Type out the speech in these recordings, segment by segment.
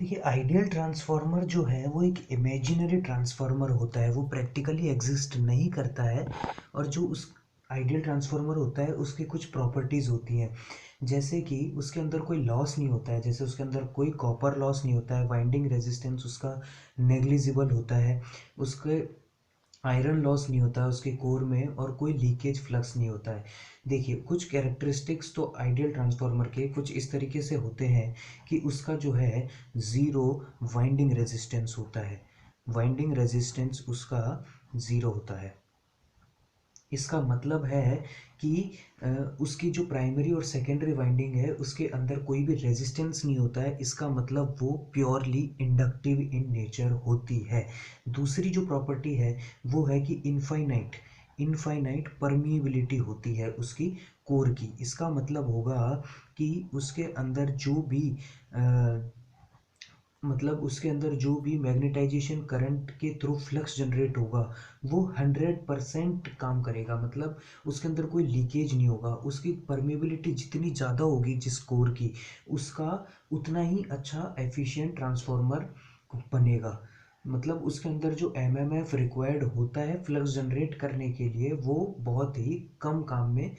देखिए, ideal transformer जो है वो एक इमेजिनरी ट्रांसफार्मर होता है, वो प्रैक्टिकली एग्जिस्ट नहीं करता है। और जो उस आइडियल ट्रांसफार्मर होता है उसकी कुछ प्रॉपर्टीज़ होती हैं, जैसे कि उसके अंदर कोई लॉस नहीं होता है, जैसे उसके अंदर कोई कॉपर लॉस नहीं होता है, वाइंडिंग रेजिस्टेंस उसका नेग्लिजिबल होता है, उसके आयरन लॉस नहीं होता है उसके कोर में, और कोई लीकेज फ्लक्स नहीं होता है। देखिए, कुछ कैरेक्टरिस्टिक्स तो आइडियल ट्रांसफार्मर के कुछ इस तरीके से होते हैं कि उसका जो है ज़ीरो वाइंडिंग रेजिस्टेंस होता है, वाइंडिंग रेजिस्टेंस उसका ज़ीरो होता है। इसका मतलब है कि उसकी जो प्राइमरी और सेकेंडरी वाइंडिंग है उसके अंदर कोई भी रेजिस्टेंस नहीं होता है, इसका मतलब वो प्योरली इंडक्टिव इन नेचर होती है। दूसरी जो प्रॉपर्टी है वो है कि इनफाइनाइट इनफाइनाइट परमिएबिलिटी होती है उसकी कोर की। इसका मतलब होगा कि उसके अंदर जो भी मतलब उसके अंदर जो भी मैग्नेटाइजेशन करंट के थ्रू फ्लक्स जनरेट होगा वो 100% काम करेगा, मतलब उसके अंदर कोई लीकेज नहीं होगा। उसकी परमेबिलिटी जितनी ज़्यादा होगी जिस कोर की, उसका उतना ही अच्छा एफिशिएंट ट्रांसफार्मर बनेगा। मतलब उसके अंदर जो एमएमएफ रिक्वायर्ड होता है फ्लक्स जनरेट करने के लिए वो बहुत ही कम काम में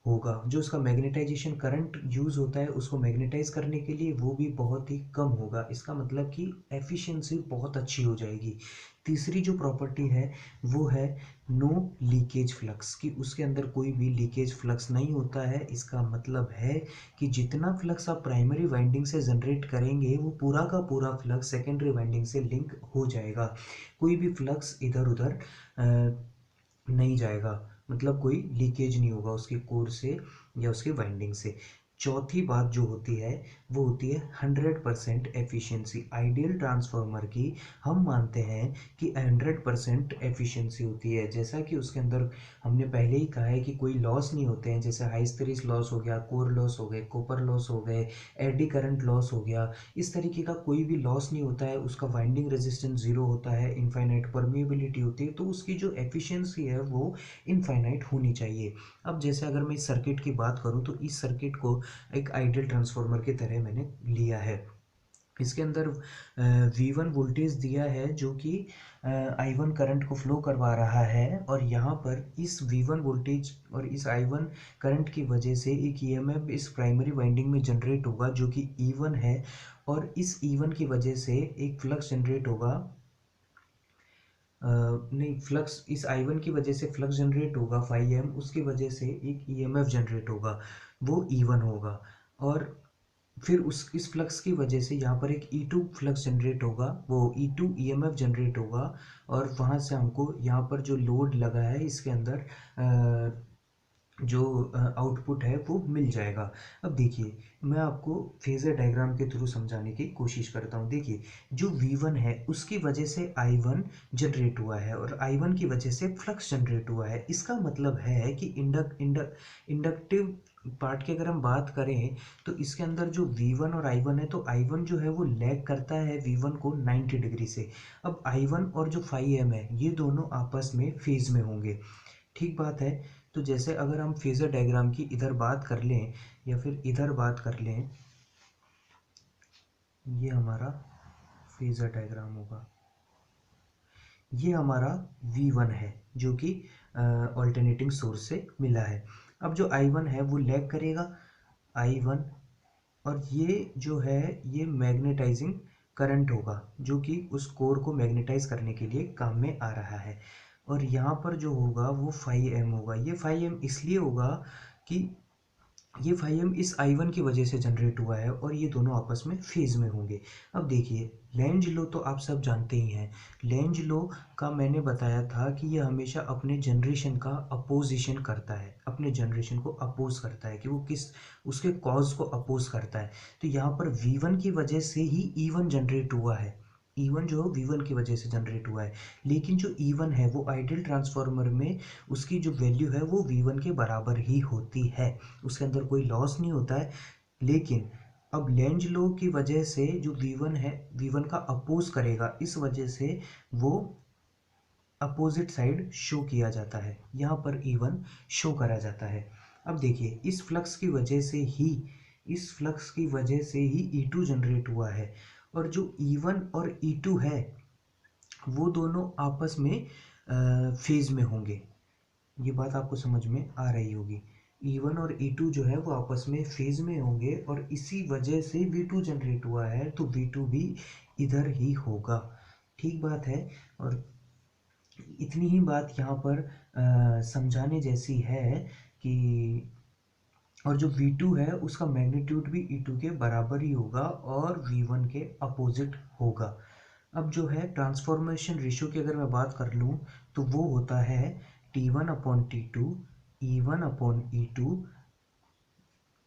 होगा। जो उसका मैग्नेटाइजेशन करंट यूज़ होता है उसको मैग्नेटाइज करने के लिए वो भी बहुत ही कम होगा। इसका मतलब कि एफिशिएंसी बहुत अच्छी हो जाएगी। तीसरी जो प्रॉपर्टी है वो है नो लीकेज फ्लक्स, कि उसके अंदर कोई भी लीकेज फ्लक्स नहीं होता है। इसका मतलब है कि जितना फ्लक्स आप प्राइमरी वाइंडिंग से जनरेट करेंगे वो पूरा का पूरा फ्लक्स सेकेंडरी वाइंडिंग से लिंक हो जाएगा, कोई भी फ्लक्स इधर उधर नहीं जाएगा, मतलब कोई लीकेज नहीं होगा उसके कोर से या उसके वाइंडिंग से। चौथी बात जो होती है वो होती है 100% एफिशिएंसी। आइडियल ट्रांसफार्मर की हम मानते हैं कि 100% एफिशिएंसी होती है, जैसा कि उसके अंदर हमने पहले ही कहा है कि कोई लॉस नहीं होते हैं, जैसे हाइस्टेरिस लॉस हो गया, कोर लॉस हो गए, कॉपर लॉस हो गए, एडी करंट लॉस हो गया। इस तरीके का कोई भी लॉस नहीं होता है, उसका वाइंडिंग रेजिस्टेंस जीरो होता है, इनफाइनाइट परमिएबिलिटी होती है, तो उसकी जो एफिशिएंसी है वो इनफाइनाइट होनी चाहिए। अब जैसे अगर मैं इस सर्किट की बात करूं तो इस सर्किट को एक आइडियल ट्रांसफार्मर की तरह मैंने लिया है। इसके अंदर V1 वोल्टेज दिया है जो कि I1 करंट को फ्लो करवा रहा है, और यहाँ पर इस V1 वोल्टेज और इस I1 करंट की वजह से एक EMF इस प्राइमरी वाइंडिंग में जनरेट होगा जो कि E1 है, और इस E1 की वजह से एक फ्लक्स जनरेट होगा। नहीं, फ्लक्स इस I1 की वजह से फ्लक्स जनरेट होगा 5 उसकी वजह से एक EMF जनरेट होगा, वो E1 होगा। और फिर उस इस फ्लक्स की वजह से यहाँ पर एक E2 फ्लक्स जनरेट होगा, वो E2 EMF जनरेट होगा, और वहाँ से हमको यहाँ पर जो लोड लगा है इसके अंदर जो आउटपुट है वो मिल जाएगा। अब देखिए, मैं आपको फेजर डायग्राम के थ्रू समझाने की कोशिश करता हूँ। देखिए, जो V1 है उसकी वजह से I1 जनरेट हुआ है, और I1 की वजह से फ्लक्स जनरेट हुआ है। इसका मतलब है कि इंडक्टिव पार्ट की अगर हम बात करें तो इसके अंदर जो V1 और I1 है, तो I1 जो है वो लैग करता है V1 को 90 डिग्री से। अब I1 और जो 5M है ये दोनों आपस में फेज में होंगे, ठीक बात है। तो जैसे अगर हम फेजर डायग्राम की इधर बात कर लें या फिर इधर बात कर लें, ये हमारा फेजर डायग्राम होगा, ये हमारा V1 है जो कि ऑल्टरनेटिंग सोर्स से मिला है। अब जो I1 है वो लैग करेगा I1, और ये जो है ये मैग्नेटाइजिंग करंट होगा जो कि उस कोर को मैग्नेटाइज करने के लिए काम में आ रहा है। और यहाँ पर जो होगा वो 5M होगा। ये 5M इसलिए होगा कि ये 5M इस I1 की वजह से जनरेट हुआ है, और ये दोनों आपस में फेज में होंगे। अब देखिए, लेंज लो तो आप सब जानते ही हैं। लेंज लो का मैंने बताया था कि ये हमेशा अपने जनरेशन का अपोजिशन करता है, अपने जनरेशन को अपोज करता है कि वो किस उसके कॉज को अपोज करता है। तो यहाँ पर V1 की वजह से ही E1 जनरेट हुआ है, E1 जो V1 की वजह से जनरेट हुआ है। लेकिन जो E1 है वो आइडियल ट्रांसफार्मर में उसकी जो वैल्यू है वो V1 के बराबर ही होती है, उसके अंदर कोई लॉस नहीं होता है। लेकिन अब लेंज लो की वजह से जो V1 है V1 का अपोज करेगा, इस वजह से वो अपोजिट साइड शो किया जाता है, यहाँ पर E1 शो करा जाता है। अब देखिए, इस फ्लक्स की वजह से ही E2 जनरेट हुआ है, और जो E1 और E2 है वो दोनों आपस में फेज में होंगे। ये बात आपको समझ में आ रही होगी। E1 और E2 जो है वो आपस में फेज में होंगे और इसी वजह से V2 जनरेट हुआ है, तो V2 भी इधर ही होगा। ठीक बात है। और इतनी ही बात यहाँ पर समझाने जैसी है कि और जो V2 है उसका मैग्नीट्यूड भी E2 के बराबर ही होगा और V1 के अपोजिट होगा। अब जो है ट्रांसफॉर्मेशन रेशियो की अगर मैं बात कर लूँ तो वो होता है T1 upon T2, E1 upon E2,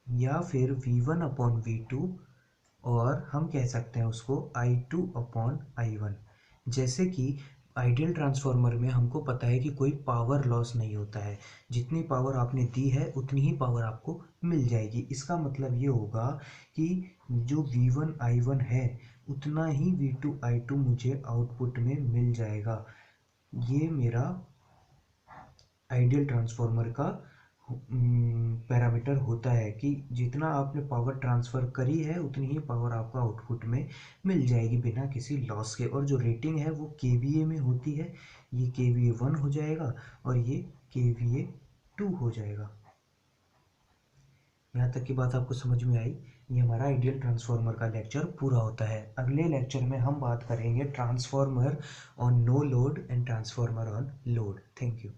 या फिर V1 अपॉन V2, और हम कह सकते हैं उसको I2 अपॉन I1। जैसे कि आइडियल ट्रांसफार्मर में हमको पता है कि कोई पावर लॉस नहीं होता है, जितनी पावर आपने दी है उतनी ही पावर आपको मिल जाएगी। इसका मतलब ये होगा कि जो V1 I1 है उतना ही V2 I2 मुझे आउटपुट में मिल जाएगा। ये मेरा आइडियल ट्रांसफार्मर का पैरामीटर होता है कि जितना आपने पावर ट्रांसफ़र करी है उतनी ही पावर आपको आउटपुट में मिल जाएगी बिना किसी लॉस के। और जो रेटिंग है वो केवीए में होती है। ये केवीए 1 हो जाएगा और ये केवीए 2 हो जाएगा। यहाँ तक की बात आपको समझ में आई। ये हमारा आइडियल ट्रांसफार्मर का लेक्चर पूरा होता है। अगले लेक्चर में हम बात करेंगे transformer on no load and transformer on load. Thank you.